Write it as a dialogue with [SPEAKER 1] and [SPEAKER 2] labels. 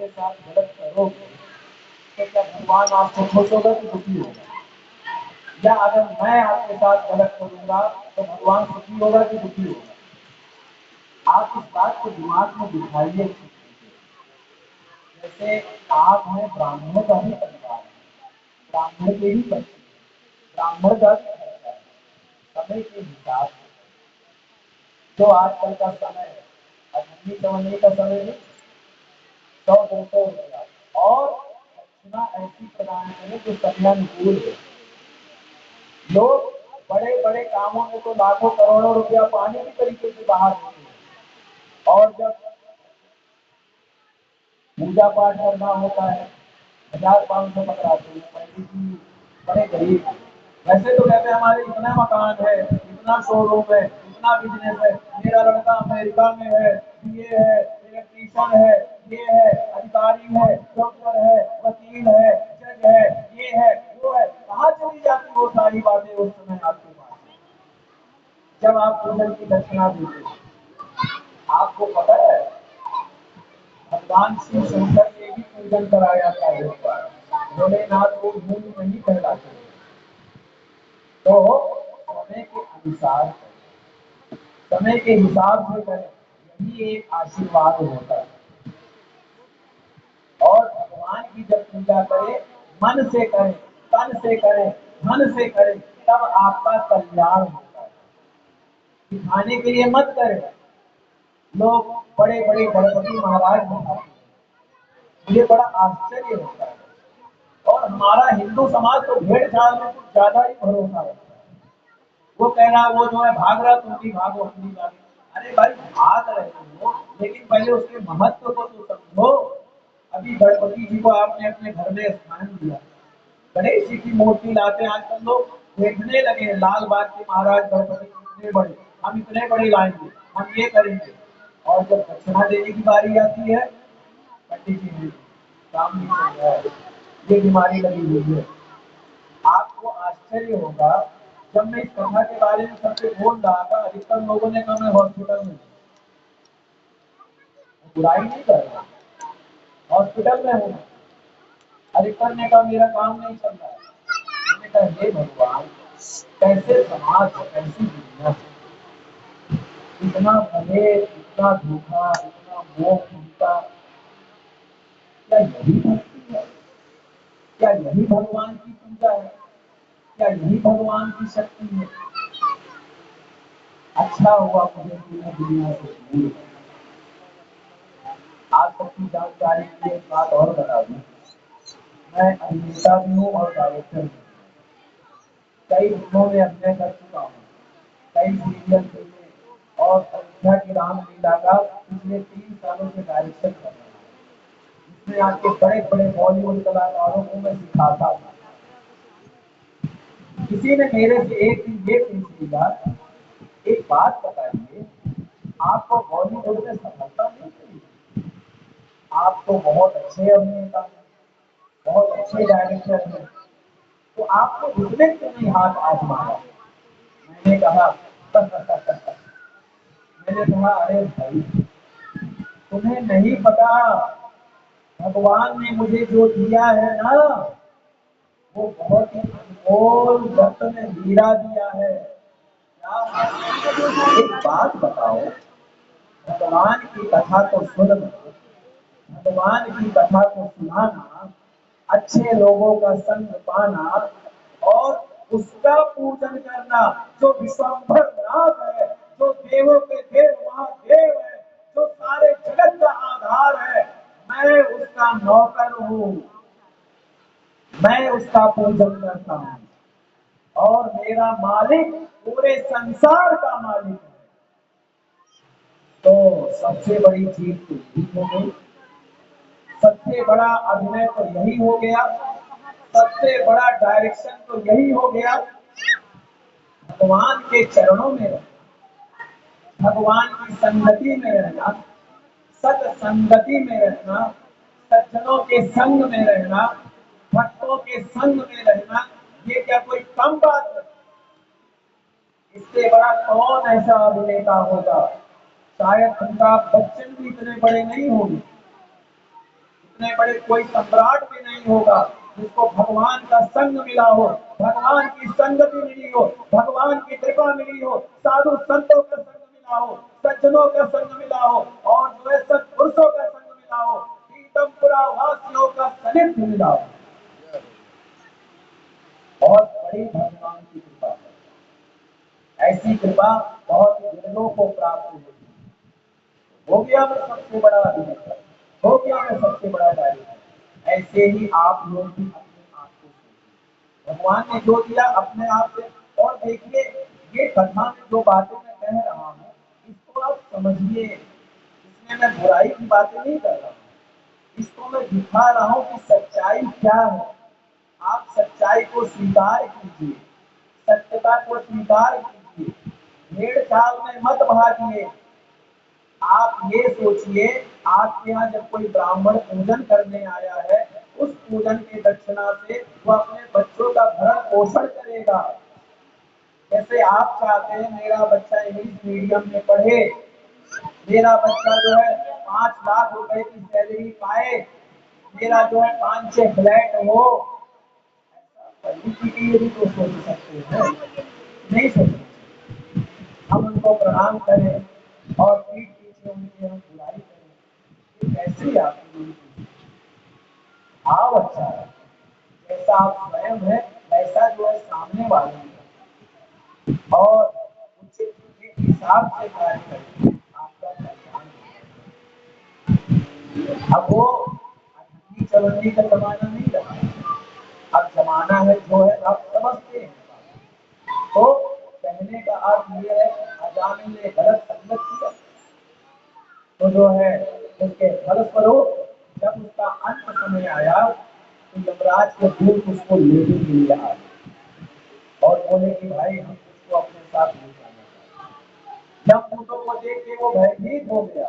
[SPEAKER 1] मेरे साथ गलत करोगे तो क्या भगवान आपसे खुश होगा कि दुखी होगा? या अगर मैं आपके साथ गलत करूंगा तो भगवान सुखी होगा कि दुखी होगा? आप इस बात को दिमाग में बिठाइए। जैसे आप हैं ब्राह्मण का ही परिवार, ब्राह्मण के ही बच्चे, ब्राह्मण का भी खर्चा है, समय के हिसाब से जो आजकल का समय है, अठन्नी चवन्नी का समय नहीं, 100-200 रुपया और दक्षिणा ऐसी प्रदान करें जो समयानुकूल है। लोग बड़े बड़े कामों में तो लाखों करोड़ों रुपया पाने की तरीके से बाहर होते हैं, और जब पूजा पाठ करना होता है 1000-500 पकड़ाते हैं। पंडित जी बड़े गरीब हैं, वैसे तो कहते हैं हमारे इतना मकान है, इतना शोरूम है, इतना बिजनेस है, मेरा लड़का अमेरिका में है, बीए है, इलेक्ट्रीशियन है, ये है, अधिकारी है, डॉक्टर है, वकील है, जज है, ये है, वो है। कहाँ चली जाती वो सारी बातें उस समय आपके पास जब आप पूजन की दक्षिणा देते हैं? आपको पता है भगवान शिव शंकर के भी पूजन कराया था एक बार, भोलेनाथ को भूमि नहीं कहलाते। तो समय के अनुसार, समय के हिसाब से करें, यही एक आशीर्वाद होता है। और भगवान की जब पूजा करें, मन से करें, तन से करें, धन से करें, तब आपका कल्याण होता है। दिखाने के लिए मत करें। लोग बड़े बड़े गणपति महाराज बनाते हैं, मुझे बड़ा आश्चर्य होता है। और हमारा हिंदू समाज तो भेड़ चाल में कुछ ज्यादा ही भरोसा रखता है। वो कह रहा वो जो है भाग रहा, तुम भी भागो, हम भी भागे। अरे भाई भाग रहे हो, लेकिन पहले उसके महत्व को तो समझो। अभी गणपति जी को आपने अपने घर में स्थान दिया, गणेश जी की मूर्ति लाते हैं आजकल लोग, देखने लगे हैं लाल बाग के महाराज गणपति इतने बड़े, हम इतने बड़े लाएंगे, हम ये करेंगे। और जब दक्षिणा देने की बारी आती है, पंडित जी नहीं, काम नहीं चल रहा है, ये बीमारी लगी हुई है। आपको आश्चर्य होगा, जब मैं इस कथा के बारे में सबसे बोल रहा था, अधिकतर लोगों ने कहा मैं हॉस्पिटल में, बुराई नहीं कर रहा, हॉस्पिटल में हूँ। अधिकतर ने कहा मेरा काम नहीं चल रहा है। मैंने कहा हे भगवान, कैसे समाज, कैसी दुनिया, इतना भले, इतना धोखा, इतना मोह, चिंता, क्या यही भक्ति है? क्या यही भगवान की पूजा है? क्या यही भगवान की शक्ति है? अच्छा हुआ मुझे पूरी दुनिया से दूर। आज तक की जानकारी की एक बात और बता दूं, मैं अभिनेता भी हूँ और डायरेक्टर भी। कई फिल्मों में अभिनय कर चुका हूँ, कई सीरियल फिल्में, और अयोध्या की रामलीला का पिछले 3 सालों से डायरेक्शन कर रहा हूँ, जिसमें आपके बड़े बड़े बॉलीवुड कलाकारों को मैं सिखाता था। किसी ने मेरे से एक दिन ये पूछ लिया, एक बात बताइए, आपको बॉलीवुड में सफलता नहीं मिली? आप तो बहुत अच्छे अभिनेता हैं, बहुत अच्छे डायरेक्टर हैं, तो आपको उसमें क्यों नहीं हाथ आजमाया? मैंने कहा मैंने कहा अरे भाई, तुम्हें नहीं पता, भगवान ने मुझे जो दिया है ना, वो बहुत ही अनमोल रत्न हीरा दिया है। क्या? एक बात बताओ, भगवान की कथा को सुनना, भगवान की कथा को सुनाना, अच्छे लोगों का संग पाना और उसका पूजन करना, जो विश्वंभर नाथ है, जो देवों के देव महादेव है, जो सारे जगत का आधार है, मैं उसका नौकर हूँ, मैं उसका पूजन करता हूँ, और मेरा मालिक पूरे संसार का मालिक है। तो सबसे बड़ी चीज तो यही हो गई, सबसे बड़ा अभिनय तो यही हो गया, सबसे बड़ा डायरेक्शन तो यही हो गया। भगवान के चरणों में रहना, भगवान की संगति में रहना, सत्संगति में रहना, सज्जनों के संग में रहना, भक्तों के संग में रहना, ये क्या कोई कम बात है? इससे बड़ा कौन ऐसा अभिनेता होगा? शायद अमिताभ बच्चन भी इतने बड़े नहीं होंगे, इतने बड़े कोई सम्राट भी नहीं होगा जिसको भगवान का संग मिला हो, भगवान की संगति मिली हो, भगवान की कृपा मिली हो, साधु संतों का संग मिला हो, सज्जनों का संग मिला हो, और जो है सत्पुरुषों का संग मिला हो, पीतमपुरा वासियों का सानिध्य मिला हो। बहुत बड़ी भगवान की कृपा है। ऐसी कृपा बहुत विरलों को प्राप्त होती है। हो गया मैं सबसे बड़ा अभिनेता, हो गया मैं सबसे बड़ा डायरेक्टर। ऐसे ही आप लोग भी अपने आप को सोचिए, भगवान ने जो दिया अपने आप से। और देखिए, ये कथा में जो बातें मैं कह रहा हूँ इसको आप समझिए, इसमें मैं बुराई की बातें नहीं कर रहा हूँ, इसको मैं दिखा रहा हूँ कि सच्चाई क्या है। आप सच्चाई को स्वीकार कीजिए, सत्यता को स्वीकार कीजिए, भेड़ चाल में मत भागिए। आप ये सोचिए, आपके यहाँ जब कोई ब्राह्मण पूजन करने आया है, उस पूजन की दक्षिणा से वो अपने बच्चों का भरण पोषण करेगा। जैसे आप चाहते हैं मेरा बच्चा इंग्लिश मीडियम में पढ़े, मेरा बच्चा जो है 5 लाख रुपए की सैलरी पाए, मेरा जो है 5-6 फ्लैट हो, इसी के लिए भी तो सोच सकते हैं, नहीं सोच। हम उनको प्रणाम करें और पीठ पीछे उनकी हम बुराई करें, कैसी आपकी भाव अच्छा है। जैसा आप स्वयं है वैसा जो है सामने वाले हैं, और उचित के हिसाब से कार्य करें, आपका कल्याण होगा। अब वो अठन्नी चवन्नी का जमाना नहीं रहा, अब जमाना है जो है आप समझते हैं। तो कहने का अर्थ ये है, अजामिल ने गलत संगत किया तो जो है उसके फलस्वरूप जब उसका अंत समय आया तो यमराज के दूत उसको लेने के लिए आए और बोले कि भाई हम उसको अपने साथ ले जाना। जब दूतों को देख के वो भयभीत हो गया